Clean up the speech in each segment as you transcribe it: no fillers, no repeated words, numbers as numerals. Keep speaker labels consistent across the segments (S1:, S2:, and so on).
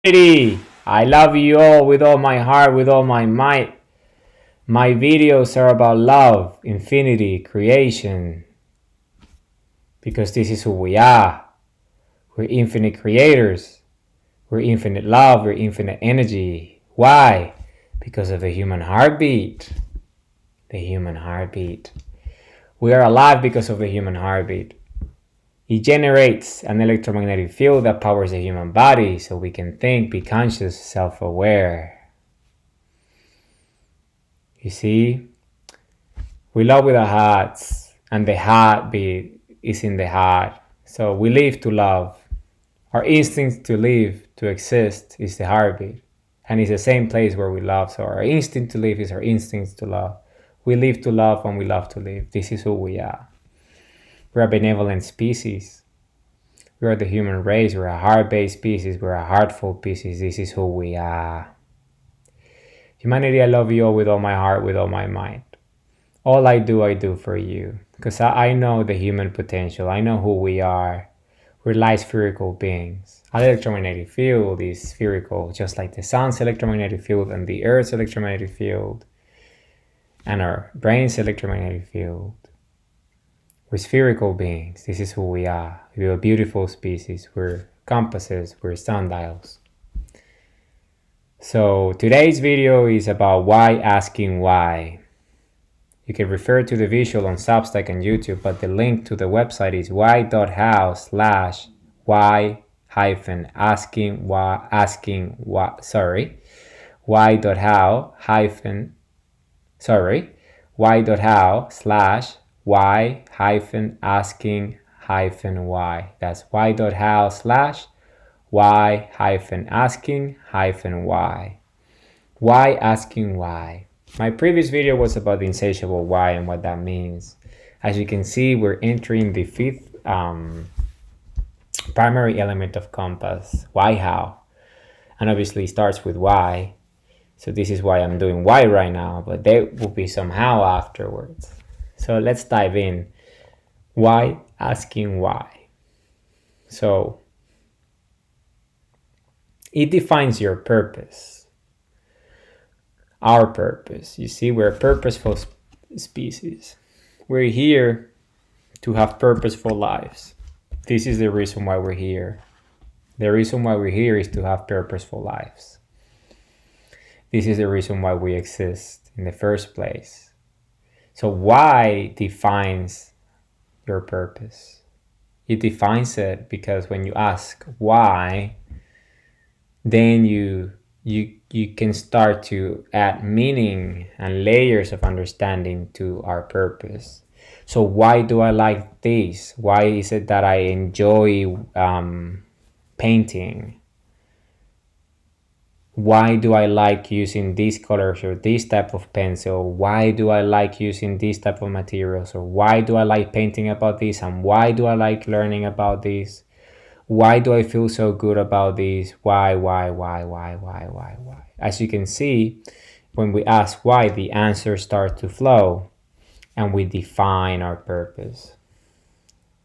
S1: I love you all with all my heart, with all my might. My videos are about love, infinity, creation, because this is who we are. We're infinite creators. We're infinite love. We're infinite energy. Why? Because of the human heartbeat. The human heartbeat. We are alive because of the human heartbeat. It generates an electromagnetic field that powers the human body so we can think, be conscious, self-aware. You see, we love with our hearts, and the heartbeat is in the heart. So we live to love. Our instinct to live, to exist, is the heartbeat. And it's the same place where we love. So our instinct to live is our instinct to love. We live to love and we love to live. This is who we are. We're a benevolent species. We are the human race. We're a heart-based species. We're a heartful species. This is who we are. Humanity, I love you all with all my heart, with all my mind. All I do for you. Because I know the human potential. I know who we are. We're light spherical beings. Our electromagnetic field is spherical, just like the sun's electromagnetic field and the earth's electromagnetic field and our brain's electromagnetic field. We're spherical beings. This is who we are. We're a beautiful species. We're compasses. We're sundials. So today's video is about why asking why. You can refer to the visual on Substack and YouTube, but the link to the website is why.how/why.how/asking-why. That's why.how/why-asking-why. Why asking why? My previous video was about the insatiable why and what that means. As you can see, we're entering the fifth primary element of compass, why how. And obviously it starts with why. So this is why I'm doing why right now, but there will be some how afterwards. So let's dive in. Why asking why? So it defines your purpose. Our purpose. You see, we're a purposeful species. We're here to have purposeful lives. This is the reason why we're here. The reason why we're here is to have purposeful lives. This is the reason why we exist in the first place. So why defines your purpose? It defines it because when you ask why, then you can start to add meaning and layers of understanding to our purpose. So why do I like this? Why is it that I enjoy painting? Why do I like using these colors or this type of pencil? Why do I like using this type of materials? Or why do I like painting about this? And why do I like learning about this? Why do I feel so good about this? Why? As you can see, when we ask why, the answers start to flow and we define our purpose.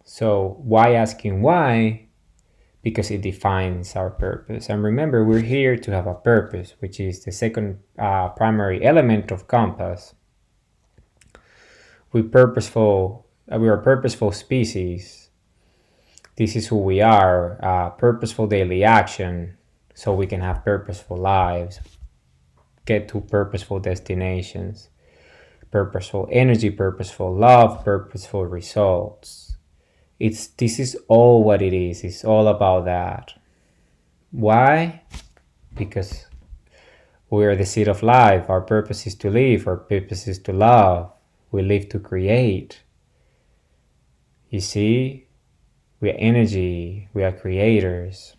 S1: So why asking why? Because it defines our purpose. And remember, we're here to have a purpose, which is the second primary element of compass. We're a purposeful species. This is who we are, purposeful daily action, so we can have purposeful lives, get to purposeful destinations, purposeful energy, purposeful love, purposeful results. This is all what it is. It's all about that. Why? Because we are the seed of life. Our purpose is to live. Our purpose is to love. We live to create. You see? We are energy, we are creators.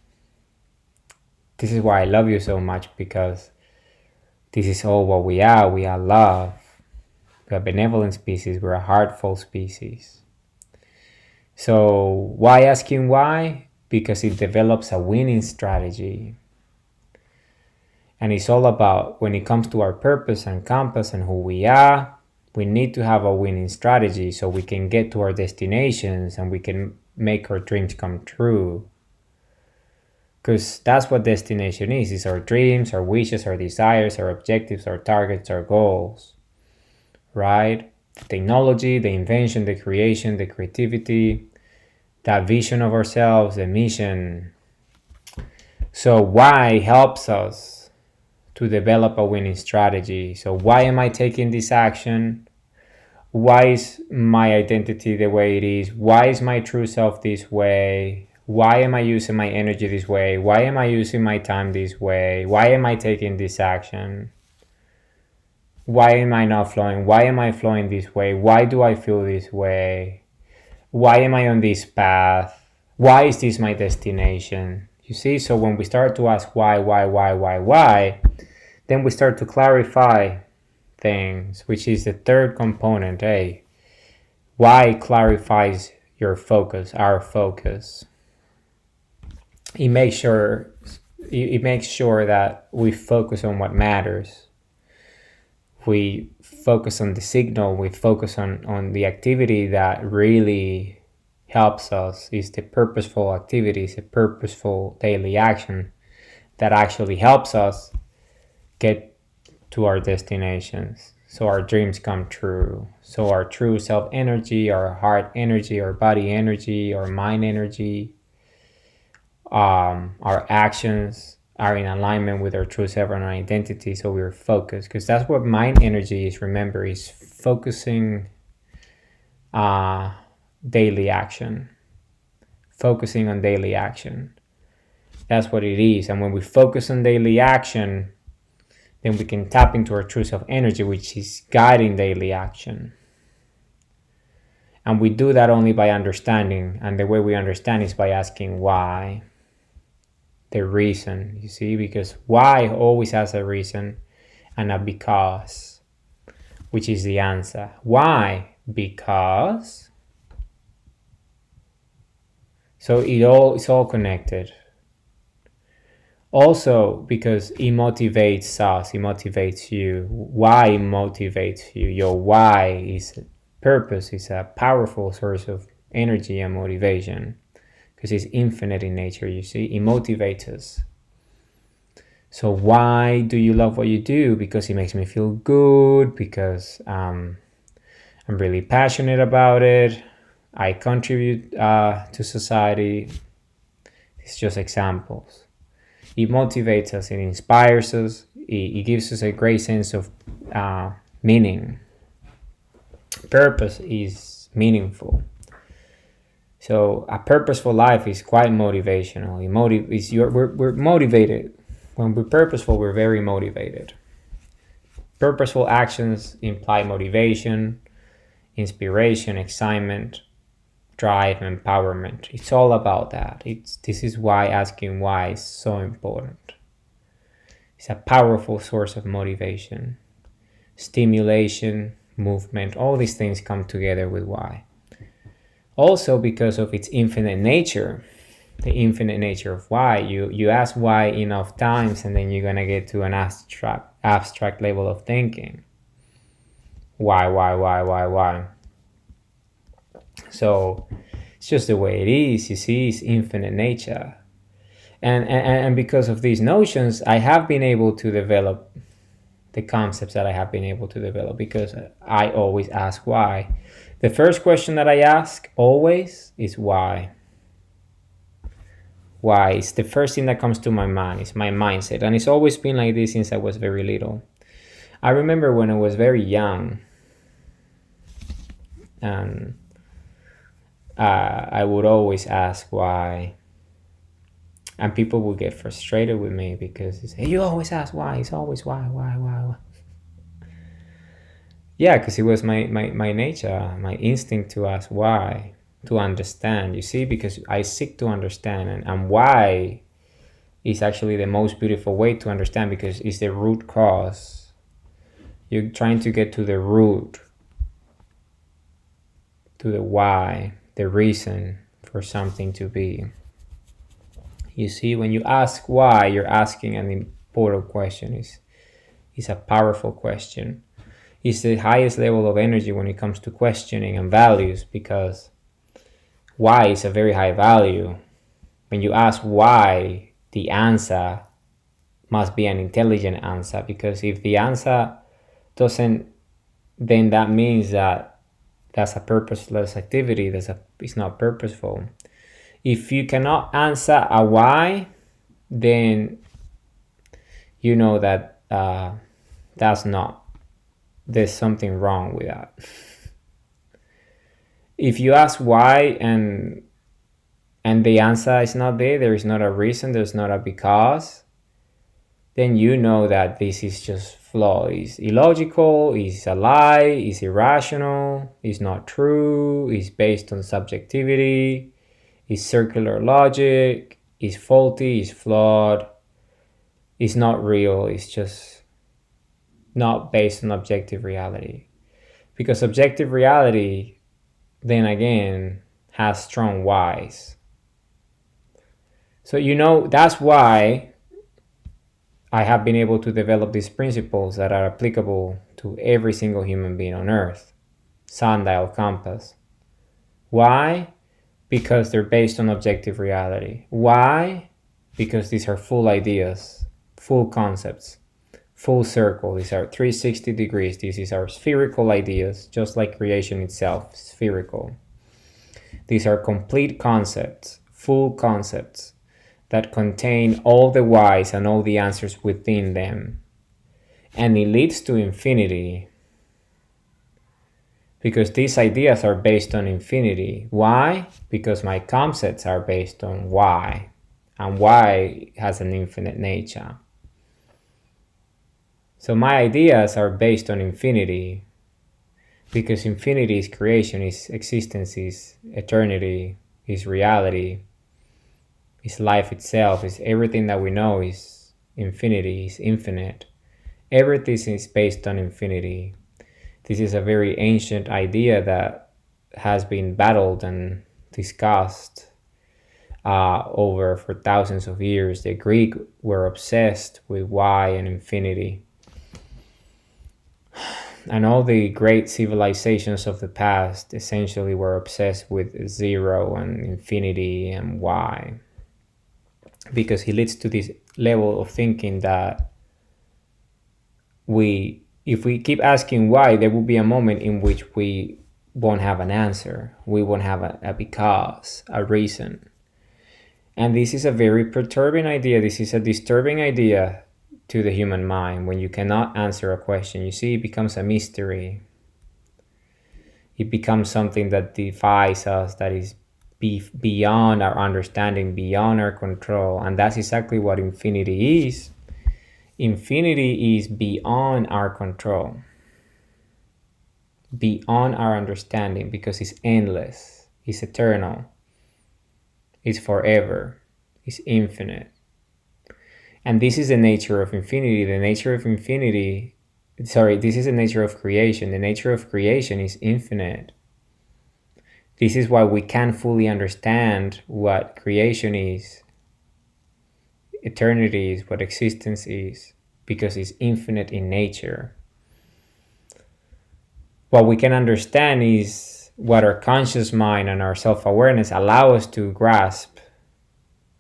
S1: This is why I love you so much, because this is all what we are. We are love. We are a benevolent species. We're a heartful species. So why asking why? Because it develops a winning strategy. And it's all about, when it comes to our purpose and compass and who we are, we need to have a winning strategy so we can get to our destinations and we can make our dreams come true. Because that's what destination is. It's our dreams, our wishes, our desires, our objectives, our targets, our goals, right? The technology, the invention, the creation, the creativity, that vision of ourselves, the mission. So why helps us to develop a winning strategy. So why am I taking this action? Why is my identity the way it is? Why is my true self this way? Why am I using my energy this way? Why am I using my time this way? Why am I taking this action? Why am I not flowing? Why am I flowing this way? Why do I feel this way? Why am I on this path? Why is this my destination? You see, so when we start to ask why, then we start to clarify things, which is the third component. Why clarifies your focus, our focus. It makes sure that we focus on what matters. We focus on the signal, we focus on the activity that really helps us, is the purposeful activities, a purposeful daily action that actually helps us get to our destinations, so our dreams come true, so our true self energy, our heart energy, our body energy, our mind energy, our actions are in alignment with our true self and our identity, so we're focused, because that's what mind energy is. Remember, is focusing daily action, focusing on daily action. That's what it is. And when we focus on daily action, then we can tap into our true self energy, which is guiding daily action. And we do that only by understanding, and the way we understand is by asking why. The reason, you see, because why always has a reason and a because, which is the answer. Why? Because. So it's all connected. Also, because it motivates us, it motivates you. Why it motivates you? Your why is purpose, is a powerful source of energy and motivation, because it's infinite in nature, you see. It motivates us. So why do you love what you do? Because it makes me feel good, because I'm really passionate about it, I contribute to society. It's just examples. It motivates us, it inspires us, it gives us a great sense of meaning. Purpose is meaningful. So a purposeful life is quite motivational. We're motivated. When we're purposeful, we're very motivated. Purposeful actions imply motivation, inspiration, excitement, drive, empowerment. It's all about that. This is why asking why is so important. It's a powerful source of motivation, stimulation, movement. All these things come together with why. Also, because of its infinite nature, the infinite nature of why. You ask why enough times, and then you're gonna get to an abstract level of thinking. Why? So it's just the way it is, you see. It's infinite nature, and because of these notions, I have been able to develop the concepts that I have been able to develop, because I always ask why. The first question that I ask always is why. Why is the first thing that comes to my mind. It's my mindset, and it's always been like this since I was very little. I remember when I was very young, and I would always ask why, and people would get frustrated with me because they say, you always ask why. It's always why. Yeah, because it was my nature, my instinct to ask why, to understand, you see, because I seek to understand, and why is actually the most beautiful way to understand, because it's the root cause. You're trying to get to the root, to the why, the reason for something to be. You see, when you ask why, you're asking an important question. It's a powerful question. It's the highest level of energy when it comes to questioning and values, because why is a very high value. When you ask why, the answer must be an intelligent answer, because if the answer doesn't, then that means that that's a purposeless activity. It's not purposeful. If you cannot answer a why, then you know that there's something wrong with that. If you ask why and the answer is not there is not a reason, there's not a because, then you know that this is just flawed. It's illogical, it's a lie, it's irrational, it's not true, it's based on subjectivity, it's circular logic, it's faulty, it's flawed, it's not real, it's just not based on objective reality. Because objective reality, then again, has strong whys. So that's why I have been able to develop these principles that are applicable to every single human being on Earth. Sundial compass. Why? Because they're based on objective reality. Why? Because these are full ideas, full concepts, full circle. These are 360 degrees. These are spherical ideas, just like creation itself, spherical. These are complete concepts, full concepts, that contain all the whys and all the answers within them. And it leads to infinity, because these ideas are based on infinity. Why? Because my concepts are based on why, and why has an infinite nature. So my ideas are based on infinity, because infinity is creation, is existence, is eternity, is reality, is life itself, is everything that we know, is infinity, is infinite. Everything is based on infinity. This is a very ancient idea that has been battled and discussed over for thousands of years. The Greek were obsessed with why and infinity. And all the great civilizations of the past essentially were obsessed with zero and infinity and why. Because it leads to this level of thinking that if we keep asking why, there will be a moment in which we won't have an answer. We won't have a because, a reason. And this is a very perturbing idea. This is a disturbing idea to the human mind. When you cannot answer a question, you see, it becomes a mystery. It becomes something that defies us, that is beyond our understanding, beyond our control. And that's exactly what infinity is. Infinity is beyond our control, beyond our understanding, because it's endless, it's eternal, it's forever, it's infinite. And this is the nature of infinity. This is the nature of creation. The nature of creation is infinite. This is why we can't fully understand what creation is, eternity is, what existence is, because it's infinite in nature. What we can understand is what our conscious mind and our self-awareness allow us to grasp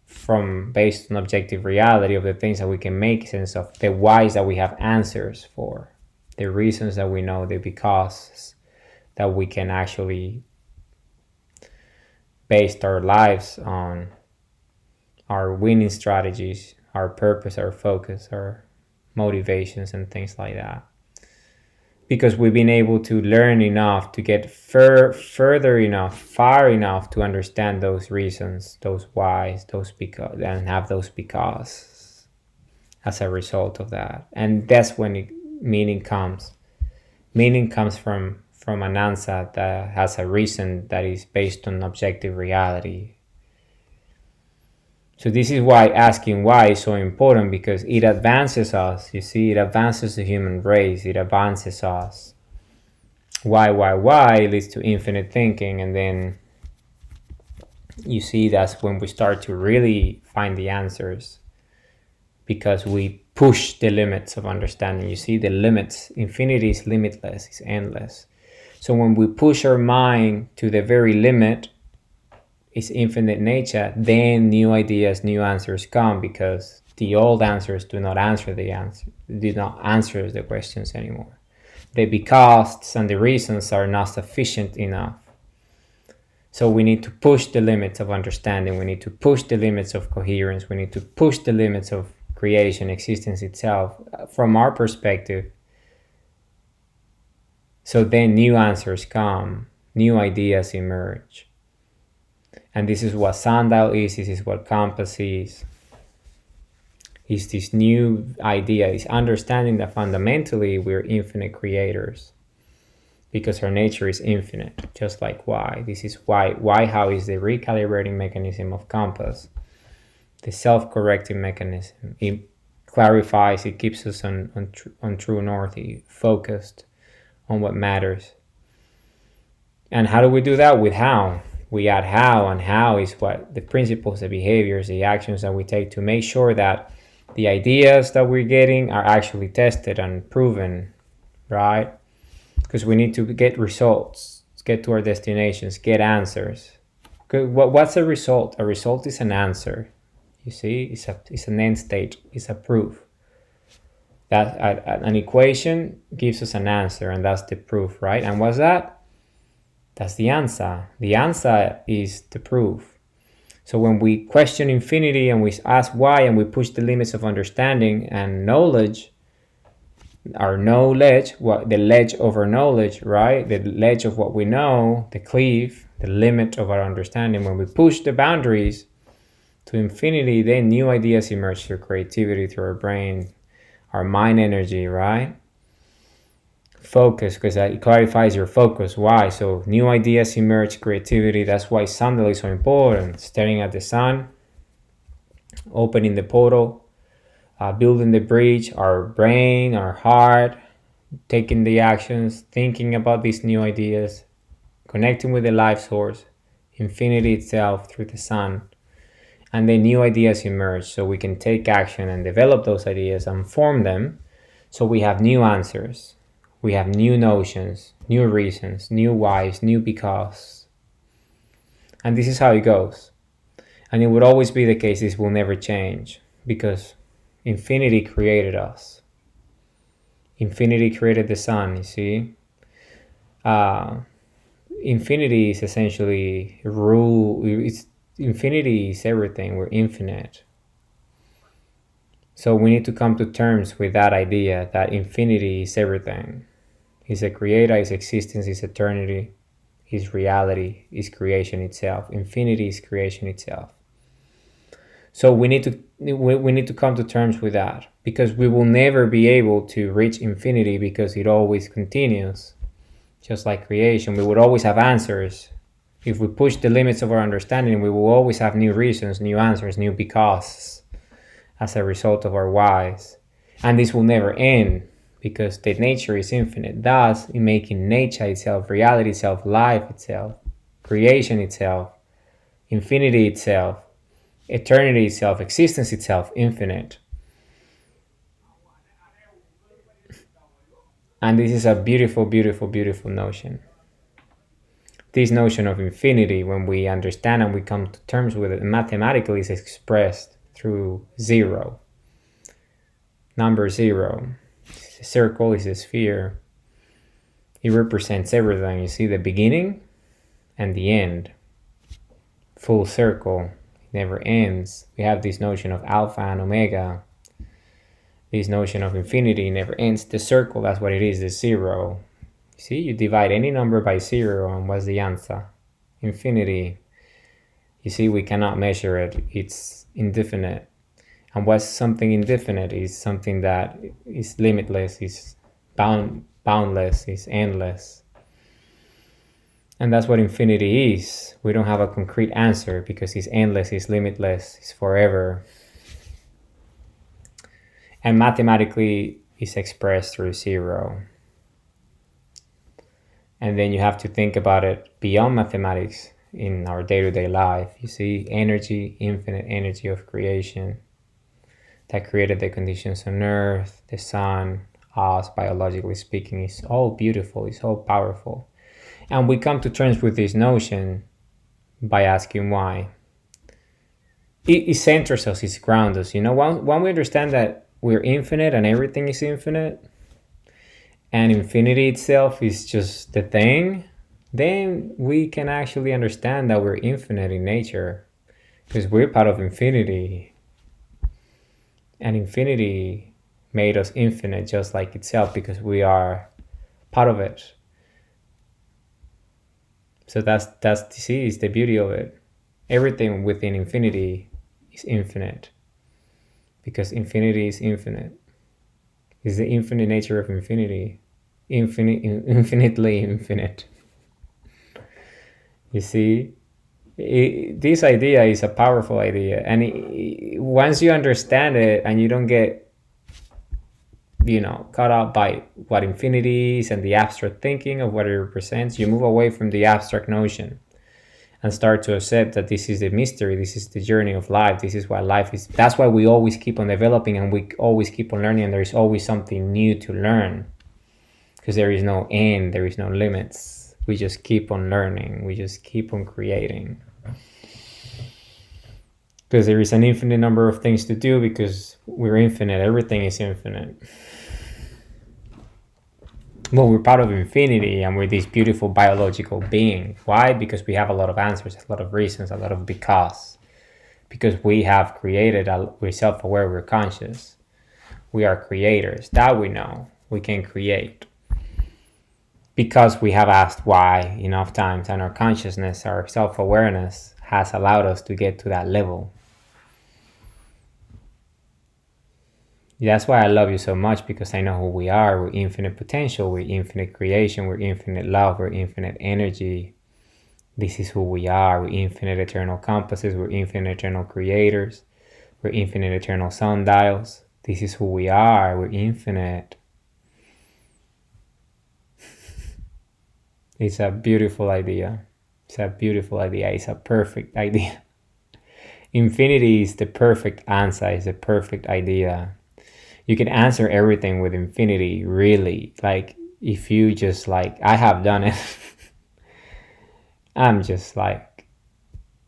S1: from, based on objective reality, of the things that we can make sense of, the whys that we have answers for, the reasons that we know, the because that we can actually base our lives on, our winning strategies, our purpose, our focus, our motivations, and things like that. Because we've been able to learn enough to get further enough, far enough to understand those reasons, those whys, those because, and have those because as a result of that. And that's when meaning comes. Meaning comes from an answer that has a reason that is based on objective reality. So this is why asking why is so important, because it advances us. You see, it advances the human race. It advances us. Why leads to infinite thinking. And then you see that's when we start to really find the answers, because we push the limits of understanding. You see the limits. Infinity is limitless. It's endless. So when we push our mind to the very limit, its infinite nature, then new ideas, new answers come, because the old answers do not answer the questions anymore. The becauses and the reasons are not sufficient enough. So we need to push the limits of understanding. We need to push the limits of coherence. We need to push the limits of creation, existence itself, from our perspective. So then new answers come, new ideas emerge. And this is what sundial is, this is what compass is this new idea, is understanding that fundamentally we're infinite creators, because our nature is infinite, just like why. This is why how is the recalibrating mechanism of compass, the self-correcting mechanism. It clarifies, it keeps us on true north, focused on what matters. And how do we do that? With how. We add how, and how is what the principles, the behaviors, the actions that we take to make sure that the ideas that we're getting are actually tested and proven, right? Because we need to get results, get to our destinations, get answers. What's a result? A result is an answer. You see, it's an end state, it's a proof. That an equation gives us an answer, and that's the proof, right? And what's that? That's the answer. The answer is the proof. So when we question infinity and we ask why, and we push the limits of understanding and knowledge, our knowledge, the ledge of our knowledge, right? The ledge of what we know, the cleave, the limit of our understanding. When we push the boundaries to infinity, then new ideas emerge through creativity, through our brain, our mind energy, right? Focus, because it clarifies your focus. Why? So new ideas emerge, creativity. That's why Sundial is so important. Staring at the sun, opening the portal, building the bridge, our brain, our heart, taking the actions, thinking about these new ideas, connecting with the life source, infinity itself through the sun. And then new ideas emerge, so we can take action and develop those ideas and form them, so we have new answers. We have new notions, new reasons, new whys, new because. And this is how it goes. And it would always be the case. This will never change, because infinity created us. Infinity created the sun, you see. Infinity is essentially infinity is everything. We're infinite. So we need to come to terms with that idea that infinity is everything. Is a creator, is existence, is eternity, is reality, is creation itself. Infinity is creation itself. So we need to come to terms with that, because we will never be able to reach infinity, because it always continues. Just like creation, we would always have answers. If we push the limits of our understanding, we will always have new reasons, new answers, new because, as a result of our whys. And this will never end, because the nature is infinite. Thus, in making nature itself, reality itself, life itself, creation itself, infinity itself, eternity itself, existence itself, infinite. And this is a beautiful, beautiful, beautiful notion. This notion of infinity, when we understand and we come to terms with it, mathematically is expressed through zero. Number zero. A circle is a sphere. It represents everything. You see the beginning and the end. Full circle. It never ends. We have this notion of alpha and omega. This notion of infinity never ends. The circle, that's what it is, the zero. You see, you divide any number by zero, and what's the answer? Infinity. You see, we cannot measure it. It's indefinite. And what's something indefinite is something that is limitless, is boundless, is endless. And that's what infinity is. We don't have a concrete answer, because it's endless, it's limitless, it's forever. And mathematically, it's expressed through zero. And then you have to think about it beyond mathematics in our day-to-day life. You see, energy, infinite energy of creation that created the conditions on Earth, the sun, us, biologically speaking, is all beautiful, it's all powerful. And we come to terms with this notion by asking why. It centers us, it grounds us. When we understand that we're infinite and everything is infinite, and infinity itself is just the thing, then we can actually understand that we're infinite in nature, because we're part of infinity, and infinity made us infinite just like itself, because we are part of it. So that's the beauty of it. Everything within infinity is infinite, because infinity is infinite. It's the infinite nature of infinity. Infinitely infinite. You see, this idea is a powerful idea, and once you understand it and you don't get caught up by what infinity is and the abstract thinking of what it represents, you move away from the abstract notion and start to accept that this is the mystery, this is the journey of life, this is what life is. That's why we always keep on developing, and we always keep on learning, and there is always something new to learn, because there is no end, there is no limits. We just keep on learning, we just keep on creating, because there is an infinite number of things to do, because we're infinite, everything is infinite. Well, we're part of infinity, and we're this beautiful biological being. Why? Because we have a lot of answers, a lot of reasons, a lot of because we have created, we're self-aware, we're conscious, we are creators. That we know we can create, because we have asked why enough times, and our consciousness, our self-awareness has allowed us to get to that level. That's why I love you so much, because I know who we are. We're infinite potential, we're infinite creation, we're infinite love, we're infinite energy. This is who we are. We're infinite eternal compasses, we're infinite eternal creators, we're infinite eternal sundials. This is who we are. We're infinite. It's a beautiful idea. It's a beautiful idea. It's a perfect idea. Infinity is the perfect answer, it's the perfect idea. You can answer everything with infinity, really. Like, if you just I have done it. I'm just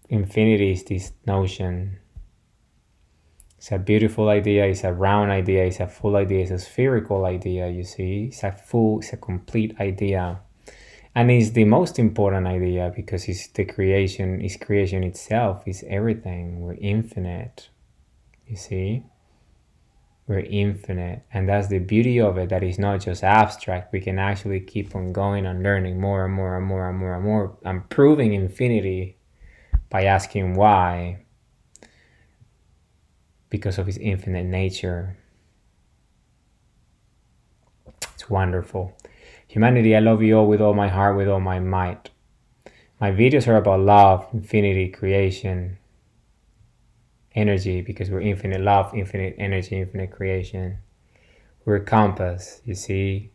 S1: infinity is this notion. It's a beautiful idea, it's a round idea, it's a full idea, it's a spherical idea, you see. It's a complete idea. And it's the most important idea, because it's creation itself, it's everything. We're infinite, you see. We're infinite, and that's the beauty of it, that it's not just abstract. We can actually keep on going and learning more and more and more and more and more, and proving infinity by asking why, because of its infinite nature. It's wonderful. Humanity, I love you all with all my heart, with all my might. My videos are about love, infinity, creation, energy, because we're infinite love, infinite energy, infinite creation. We're a compass, you see.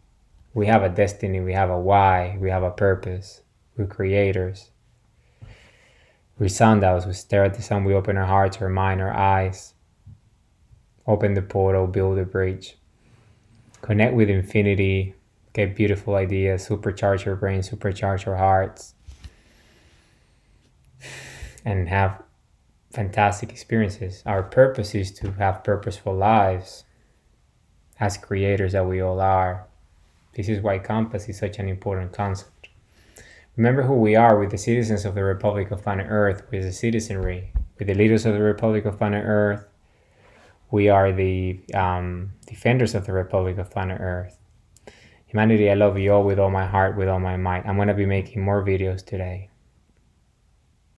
S1: We have a destiny, we have a why, we have a purpose. We're creators. We're sundials. We stare at the sun, we open our hearts, our mind, our eyes. Open the portal, build a bridge. Connect with infinity, get beautiful ideas, supercharge your brain, supercharge our hearts, and have fantastic experiences. Our purpose is to have purposeful lives as creators that we all are. This is why compass is such an important concept. Remember who we are. With the citizens of the Republic of Planet Earth, with the citizenry, with the leaders of the Republic of Planet Earth. We are the defenders of the Republic of Planet Earth. Humanity, I love you all with all my heart, with all my might. I'm going to be making more videos today.